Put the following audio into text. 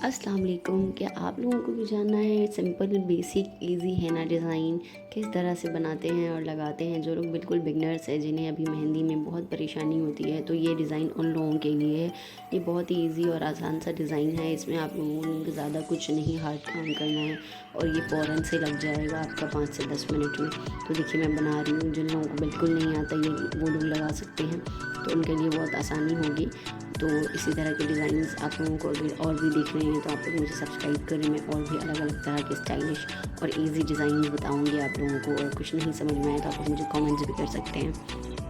अस्सलाम वालेकुम। क्या आप लोगों को भी जानना है सिंपल बेसिक इजी हैना डिज़ाइन किस तरह से बनाते हैं और लगाते हैं? जो लोग बिल्कुल बिगनर्स हैं, जिन्हें अभी मेहंदी में बहुत परेशानी होती है, तो ये डिज़ाइन उन लोगों के लिए है। ये बहुत ही इजी और आसान सा डिज़ाइन है। इसमें आप लोगों को ज़्यादा कुछ नहीं हार्ड काम करना है और ये फ़ौरन से लग जाएगा आपका 5 से 10 मिनट में। तो देखिए मैं बना रही हूँ। जिन लोगों को बिल्कुल नहीं आता ये वो लोग लगा सकते हैं, तो उनके लिए बहुत आसानी होगी। तो इसी तरह के डिज़ाइंस आप लोगों को अगर और भी देख रहे हैं तो आप लोग मुझे सब्सक्राइब करें। मैं और भी अलग अलग तरह के स्टाइलिश और इजी डिज़ाइन बताऊंगी आप लोगों को। और कुछ नहीं समझ में आए तो आप लोग मुझे कमेंट्स भी कर सकते हैं।